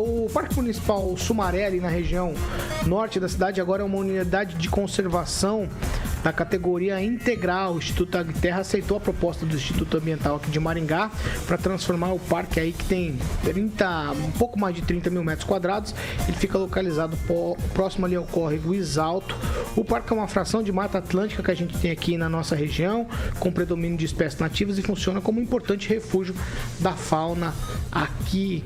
o Parque Municipal Sumaré, ali na região norte da cidade, agora é uma unidade de conservação da categoria integral. O Instituto Agterra aceitou a proposta do Instituto Ambiental aqui de Maringá para transformar o parque aí, que tem um pouco mais de 30 mil metros quadrados. Ele fica localizado próximo ali ao córrego Isalto. O parque é uma fração de Mata Atlântica que a gente tem aqui na nossa região, com predomínio de espécies nativas, e funciona como um importante refúgio da fauna aqui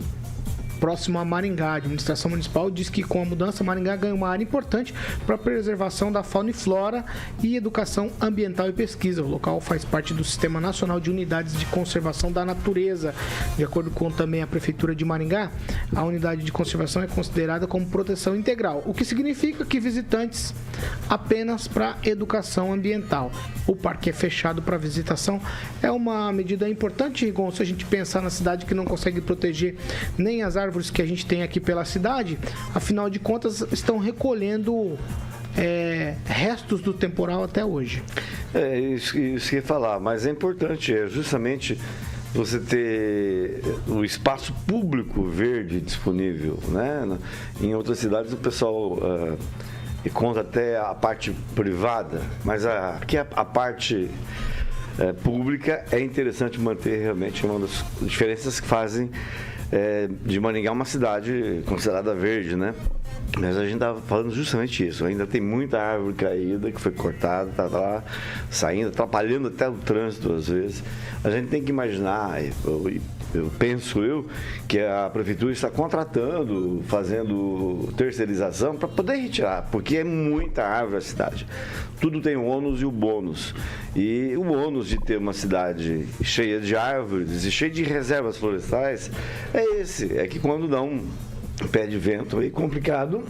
próximo a Maringá. A administração municipal diz que com a mudança, Maringá ganha uma área importante para a preservação da fauna e flora e educação ambiental e pesquisa. O local faz parte do Sistema Nacional de Unidades de Conservação da Natureza. De acordo com também a Prefeitura de Maringá, a unidade de conservação é considerada como proteção integral, o que significa que visitantes apenas para educação ambiental. O parque é fechado para visitação. É uma medida importante, Rigon, se a gente pensar na cidade que não consegue proteger nem as árvores que a gente tem aqui pela cidade. Afinal de contas, estão recolhendo restos do temporal até hoje. Isso que eu ia falar, mas é importante, justamente você ter o espaço público verde disponível, né? Em outras cidades o pessoal conta até a parte privada, mas aqui a parte pública é interessante manter. Realmente uma das diferenças que fazem de Maringá uma cidade considerada verde, né? Mas a gente estava falando justamente isso. Ainda tem muita árvore caída que foi cortada, está lá saindo, atrapalhando até o trânsito às vezes. A gente tem que imaginar, eu penso que a prefeitura está contratando, fazendo terceirização para poder retirar, porque é muita árvore a cidade. Tudo tem o ônus e o bônus. E o ônus de ter uma cidade cheia de árvores e cheia de reservas florestais é esse, é que quando dá um pé de vento aí complicado,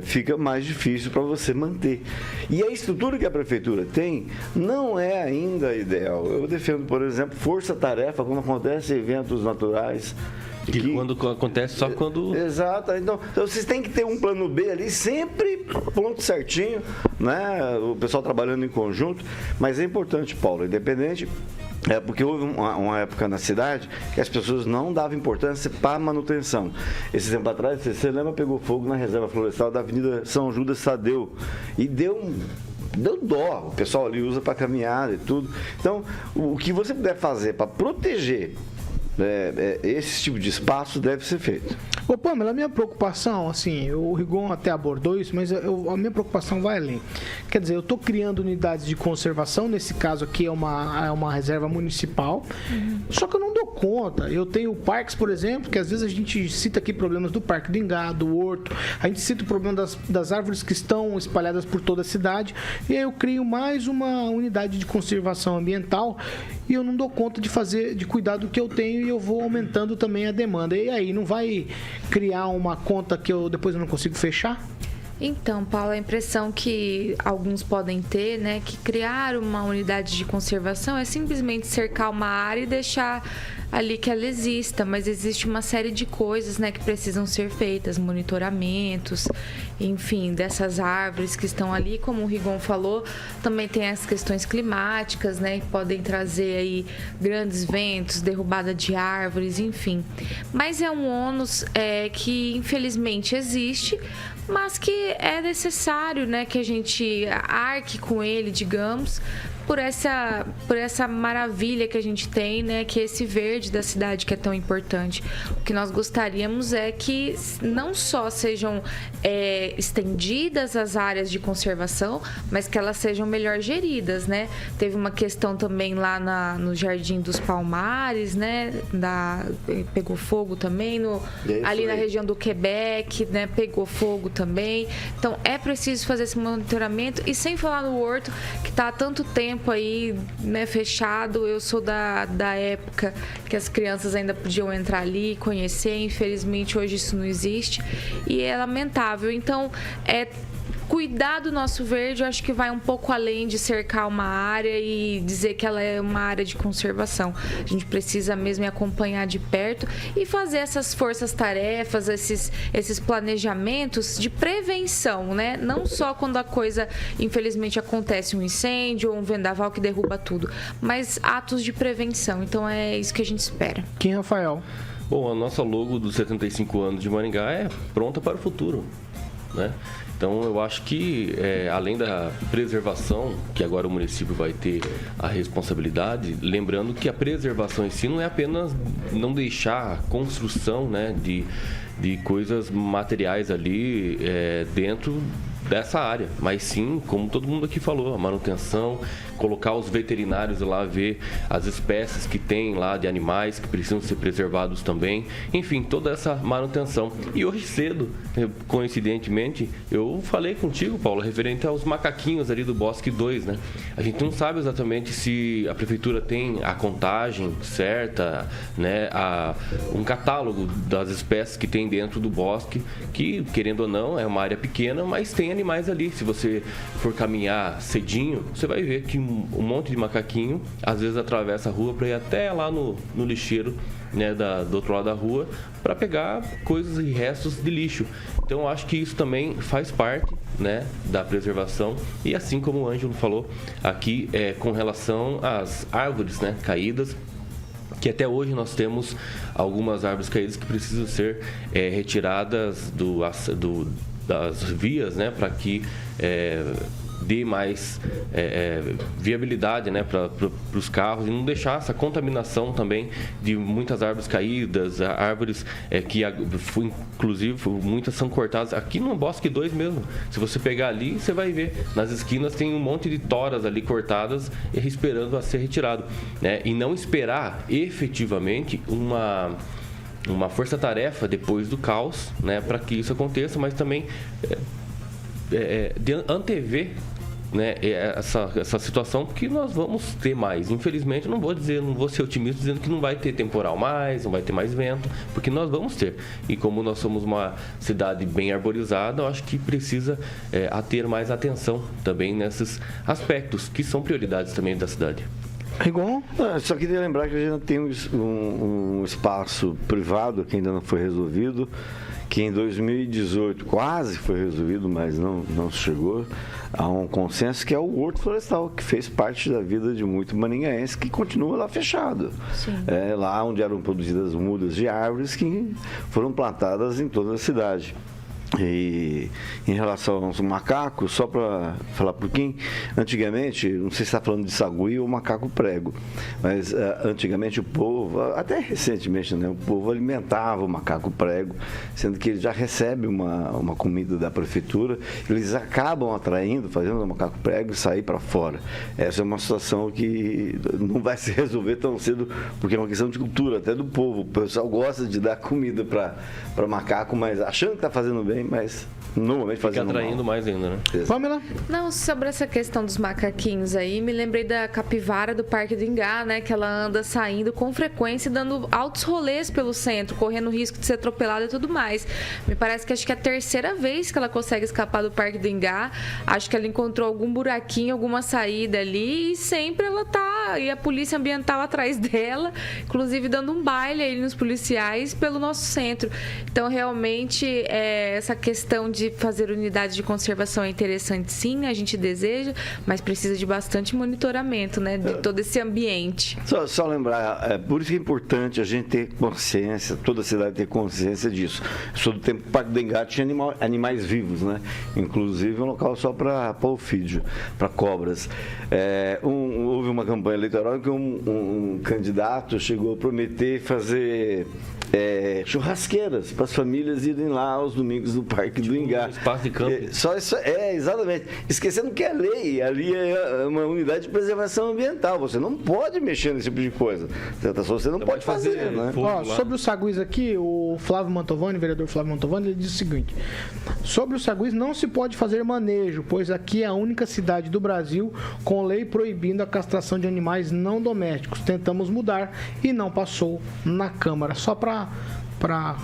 fica mais difícil para você manter. E a estrutura que a prefeitura tem não é ainda ideal. Eu defendo, por exemplo, força-tarefa quando acontecem eventos naturais. Que quando acontece só quando... Exato. Então, vocês têm que ter um plano B ali, sempre ponto certinho, né? O pessoal trabalhando em conjunto. Mas é importante, Paulo, independente... porque houve uma época na cidade que as pessoas não davam importância para a manutenção. Esse tempo atrás, você lembra, pegou fogo na reserva florestal da Avenida São Judas Tadeu. E deu dó. O pessoal ali usa para caminhar e tudo. Então, o que você puder fazer para proteger esse tipo de espaço deve ser feito. Ô, Pamela, a minha preocupação, assim, o Rigon até abordou isso, mas a minha preocupação vai além. Quer dizer, eu estou criando unidades de conservação, nesse caso aqui é uma reserva municipal, só que eu não dou conta. Eu tenho parques, por exemplo, que às vezes a gente cita aqui problemas do Parque do Ingá, do Horto, a gente cita o problema das árvores que estão espalhadas por toda a cidade, e aí eu crio mais uma unidade de conservação ambiental e eu não dou conta de cuidar do que eu tenho, e eu vou aumentando também a demanda. E aí, não vai criar uma conta que depois eu não consigo fechar? Então, Paulo, a impressão que alguns podem ter, né, que criar uma unidade de conservação é simplesmente cercar uma área e deixar ali que ela exista, mas existe uma série de coisas, né, que precisam ser feitas, monitoramentos, enfim, dessas árvores que estão ali, como o Rigon falou, também tem as questões climáticas, né, que podem trazer aí grandes ventos, derrubada de árvores, enfim. Mas é um ônus que infelizmente existe, mas que é necessário, né, que a gente arque com ele, digamos, por essa maravilha que a gente tem, né, que é esse verde da cidade que é tão importante. O que nós gostaríamos é que não só sejam estendidas as áreas de conservação, mas que elas sejam melhor geridas, né? Teve uma questão também lá no Jardim dos Palmares, né? Pegou fogo também, ali na região do Quebec, né? Pegou fogo também. Então, é preciso fazer esse monitoramento, e sem falar no Horto, que está há tanto tempo aí, né, fechado. Eu sou da época que as crianças ainda podiam entrar ali, conhecer. Infelizmente, hoje isso não existe e é lamentável. Então, cuidar do nosso verde, eu acho que vai um pouco além de cercar uma área e dizer que ela é uma área de conservação. A gente precisa mesmo acompanhar de perto e fazer essas forças-tarefas, esses planejamentos de prevenção, né? Não só quando a coisa, infelizmente, acontece um incêndio ou um vendaval que derruba tudo, mas atos de prevenção. Então é isso que a gente espera. Quem, Rafael? Bom, a nossa logo dos 75 anos de Maringá é pronta para o futuro, né? Então, eu acho que, além da preservação, que agora o município vai ter a responsabilidade, lembrando que a preservação em si não é apenas não deixar a construção, né, de coisas materiais ali dentro dessa área, mas sim, como todo mundo aqui falou, a manutenção, colocar os veterinários lá, ver as espécies que tem lá de animais que precisam ser preservados também, enfim, toda essa manutenção. E hoje cedo, coincidentemente, eu falei contigo, Paulo, referente aos macaquinhos ali do Bosque 2, né? A gente não sabe exatamente se a prefeitura tem a contagem certa, né? Um catálogo das espécies que tem dentro do bosque, que, querendo ou não, é uma área pequena, mas tem animais ali. Se você for caminhar cedinho, você vai ver que um monte de macaquinho às vezes atravessa a rua para ir até lá no lixeiro, né, do outro lado da rua, para pegar coisas e restos de lixo. Então eu acho que isso também faz parte, né, da preservação. E assim como o Ângelo falou aqui, com relação às árvores, né, caídas, que até hoje nós temos algumas árvores caídas que precisam ser retiradas das vias, né, para que dê mais viabilidade, né, para os carros e não deixar essa contaminação também de muitas árvores caídas, árvores que inclusive muitas são cortadas aqui no Bosque 2 mesmo. Se você pegar ali, você vai ver nas esquinas tem um monte de toras ali cortadas e esperando a ser retirado, né? E não esperar efetivamente uma força-tarefa depois do caos, né, para que isso aconteça, mas também de antever, né, essa situação, porque nós vamos ter mais. Infelizmente, não vou ser otimista dizendo que não vai ter temporal mais, não vai ter mais vento, porque nós vamos ter. E como nós somos uma cidade bem arborizada, eu acho que precisa ter mais atenção também nesses aspectos, que são prioridades também da cidade. Rigon? Só queria lembrar que a gente tem um espaço privado que ainda não foi resolvido, que em 2018 quase foi resolvido, mas não chegou a um consenso, que é o Horto Florestal, que fez parte da vida de muito maringaense, que continua lá fechado. Lá onde eram produzidas mudas de árvores que foram plantadas em toda a cidade. E em relação aos macacos, só para falar por quem, antigamente, não sei se está falando de sagui ou macaco prego, mas antigamente o povo, até recentemente, né, o povo alimentava o macaco prego, sendo que ele já recebe uma comida da prefeitura, eles acabam atraindo, fazendo o macaco prego sair para fora. Essa é uma situação que não vai se resolver tão cedo, porque é uma questão de cultura, até do povo. O pessoal gosta de dar comida para macaco, mas achando que está fazendo bem, mas normalmente fazendo fica atraindo mal. Mais ainda, né? Pamela? Não, sobre essa questão dos macaquinhos aí, me lembrei da capivara do Parque do Ingá, né? Que ela anda saindo com frequência, dando altos rolês pelo centro, correndo risco de ser atropelada e tudo mais. Me parece que acho que é a terceira vez que ela consegue escapar do Parque do Ingá. Acho que ela encontrou algum buraquinho, alguma saída ali, e sempre ela tá, e a polícia ambiental atrás dela, inclusive dando um baile aí nos policiais pelo nosso centro. Então, realmente, essa questão de fazer unidade de conservação é interessante, sim, a gente deseja, mas precisa de bastante monitoramento, né, de todo esse ambiente. Só lembrar, por isso que é importante a gente ter consciência, toda a cidade ter consciência disso. Sou do tempo que o Parque do Engate tinha animais vivos, né? Inclusive um local só para ofídio, para cobras. Houve uma campanha eleitoral em que um candidato chegou a prometer fazer churrasqueiras para as famílias irem lá aos domingos no Parque do Ingá. Espaço de campo. Só isso, exatamente. Esquecendo que é lei, ali é uma unidade de preservação ambiental. Você não pode mexer nesse tipo de coisa. Você não pode fazer, né? Sobre os saguis aqui, o Flávio Mantovani, vereador Flávio Mantovani, ele diz o seguinte: sobre os saguis não se pode fazer manejo, pois aqui é a única cidade do Brasil com lei proibindo a castração de animais não domésticos. Tentamos mudar e não passou na Câmara. Só para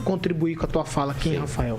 contribuir com a tua fala aqui, Rafael.